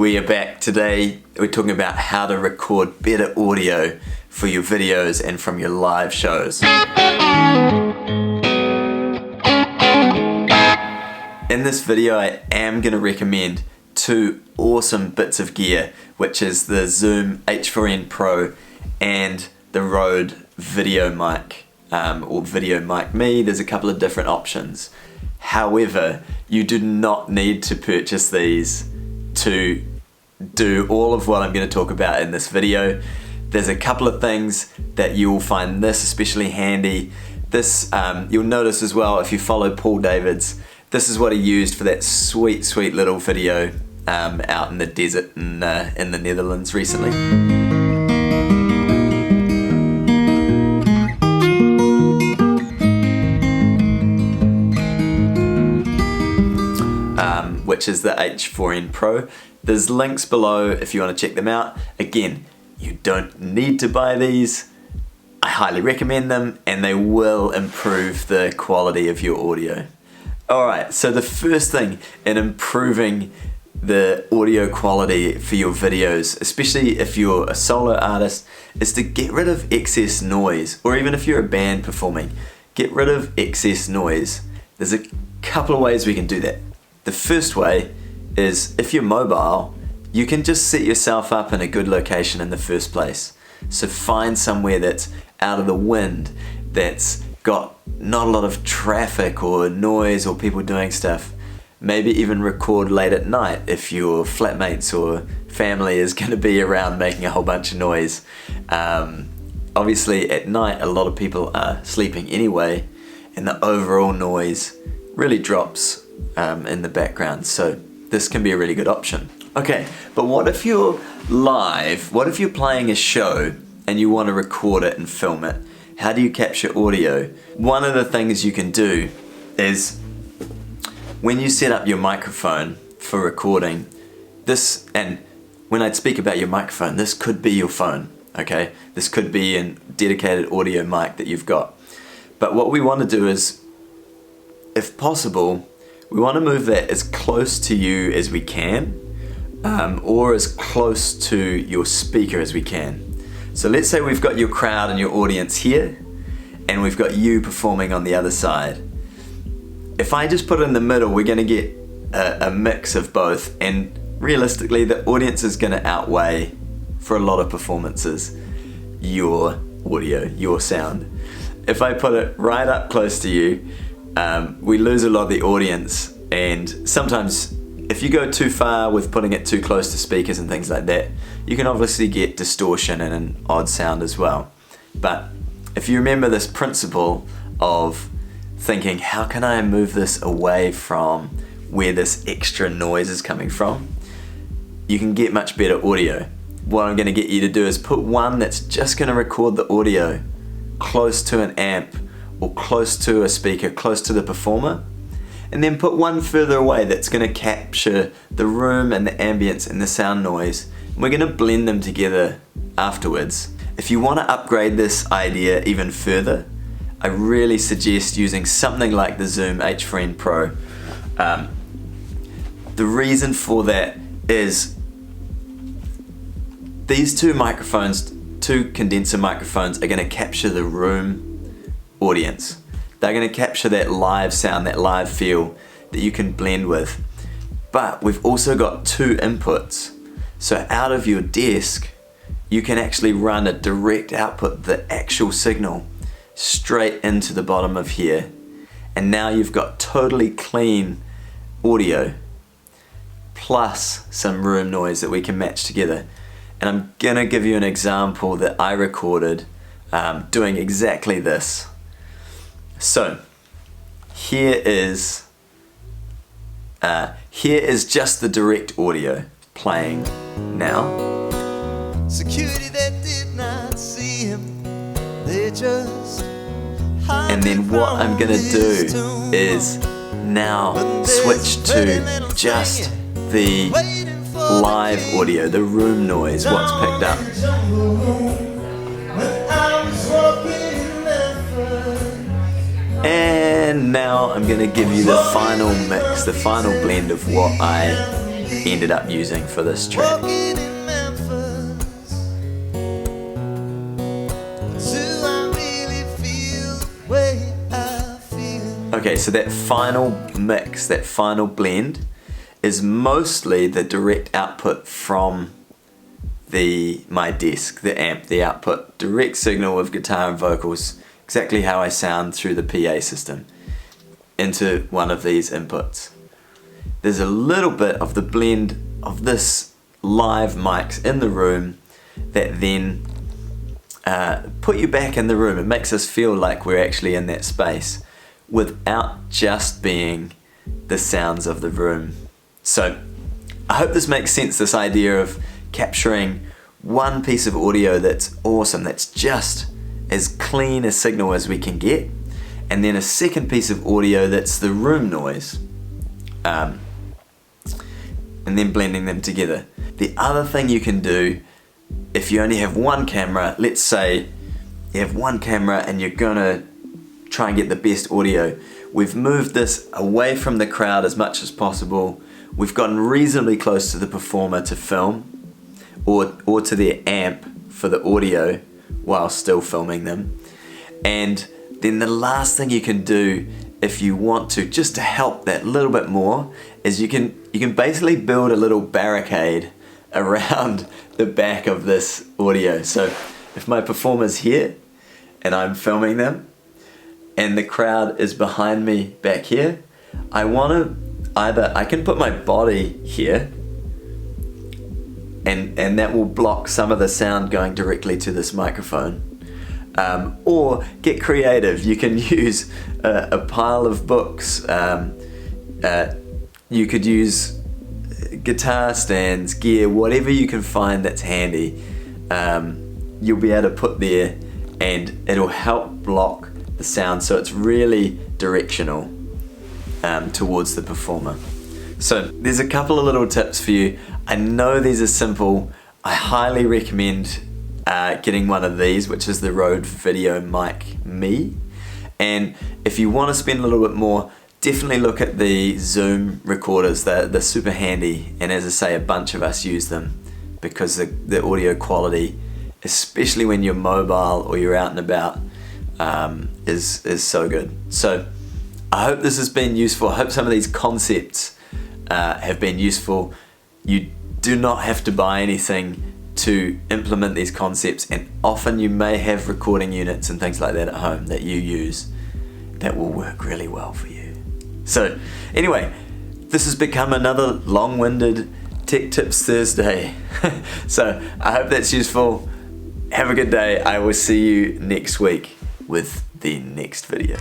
We are back today. We're talking about how to record better audio for your videos and from your live shows. In this video, I am going to recommend two awesome bits of gear, which is the Zoom H4n Pro and the Rode Video Mic, or Video Mic Me. There's a couple of different options. However, you do not need to purchase these to do all of what I'm going to talk about in this video. There's a couple of things that you'll find this especially handy. This, you'll notice as well if you follow Paul Davids, this is what he used for that sweet little video out in the desert in the Netherlands recently. Which is the H4n Pro. There's links below if you want to check them out. Again, you don't need to buy these. I highly recommend them and they will improve the quality of your audio. Alright, so the first thing in improving the audio quality for your videos, especially if you're a solo artist, is to get rid of excess noise, or even if you're a band performing, get rid of excess noise. There's a couple of ways we can do that. The first way is if you're mobile, you can just set yourself up in a good location in the first place. So find somewhere that's out of the wind, that's got not a lot of traffic or noise or people doing stuff. Maybe even record late at night if your flatmates or family is going to be around making a whole bunch of noise. Obviously at night a lot of people are sleeping anyway and the overall noise really drops in the background, so this can be a really good option. Okay, but what if you're live? What if you're playing a show and you want to record it and film it? How do you capture audio? One of the things you can do is when you set up your microphone for recording, this, and when I speak about your microphone, this could be your phone, okay? This could be a dedicated audio mic that you've got. But what we want to do is, if possible, we want to move that as close to you as we can, or as close to your speaker as we can. So let's say we've got your crowd and your audience here, and we've got you performing on the other side. If I just put it in the middle, we're going to get a mix of both, and realistically the audience is going to outweigh, for a lot of performances, your audio, your sound. If I put it right up close to you, we lose a lot of the audience, and sometimes if you go too far with putting it too close to speakers and things like that, you can obviously get distortion and an odd sound as well. But if you remember this principle of thinking, how can I move this away from where this extra noise is coming from, you can get much better audio. What I'm going to get you to do is put one that's just going to record the audio close to an amp or close to a speaker, close to the performer, and then put one further away that's going to capture the room and the ambience and the sound noise. And we're going to blend them together afterwards. If you want to upgrade this idea even further, I really suggest using something like the Zoom H4n Pro. The reason for that is these two microphones, two condenser microphones, are going to capture the room audience. They're going to capture that live sound, that live feel that you can blend with. But we've also got two inputs. So out of your desk, you can actually run a direct output, the actual signal, straight into the bottom of here. And now you've got totally clean audio, plus some room noise that we can match together. And I'm going to give you an example that I recorded doing exactly this. So here is just the direct audio playing now. Security that did not see him, they just and then what I'm gonna do is now switch to just the live audio, the room noise, what's picked up. And now I'm going to give you the final mix, the final blend of what I ended up using for this track. Walking in Memphis, do I really feel the way I feel? Okay, so that final mix, that final blend, is mostly the direct output from my desk, the amp, the output, direct signal of guitar and vocals, exactly how I sound through the PA system, into one of these inputs. There's a little bit of the blend of this live mics in the room that then put you back in the room. It makes us feel like we're actually in that space without just being the sounds of the room. So I hope this makes sense, this idea of capturing one piece of audio that's awesome, that's just as clean a signal as we can get, and then a second piece of audio that's the room noise, and then blending them together. The other thing you can do, if you only have one camera, let's say you have one camera and you're gonna try and get the best audio, we've moved this away from the crowd as much as possible, we've gotten reasonably close to the performer to film, or to their amp for the audio while still filming them. And then the last thing you can do if you want to, just to help that little bit more, is you can basically build a little barricade around the back of this audio. So if my performer's here and I'm filming them and the crowd is behind me back here, I can put my body here, and that will block some of the sound going directly to this microphone. Or get creative. You can use a pile of books. You could use guitar stands, gear, whatever you can find that's handy. You'll be able to put there, and it'll help block the sound so it's really directional towards the performer. So there's a couple of little tips for you. I know these are simple. I highly recommend getting one of these, which is the Rode Video Mic Me. And if you want to spend a little bit more, definitely look at the Zoom recorders. They're super handy, and as I say, a bunch of us use them because the audio quality, especially when you're mobile or you're out and about, is so good. So I hope this has been useful. I hope some of these concepts have been useful. You do not have to buy anything to implement these concepts, and often you may have recording units and things like that at home that you use that will work really well for you. So anyway, this has become another long-winded Tech Tips Thursday. So I hope that's useful. Have a good day. I will see you next week with the next video.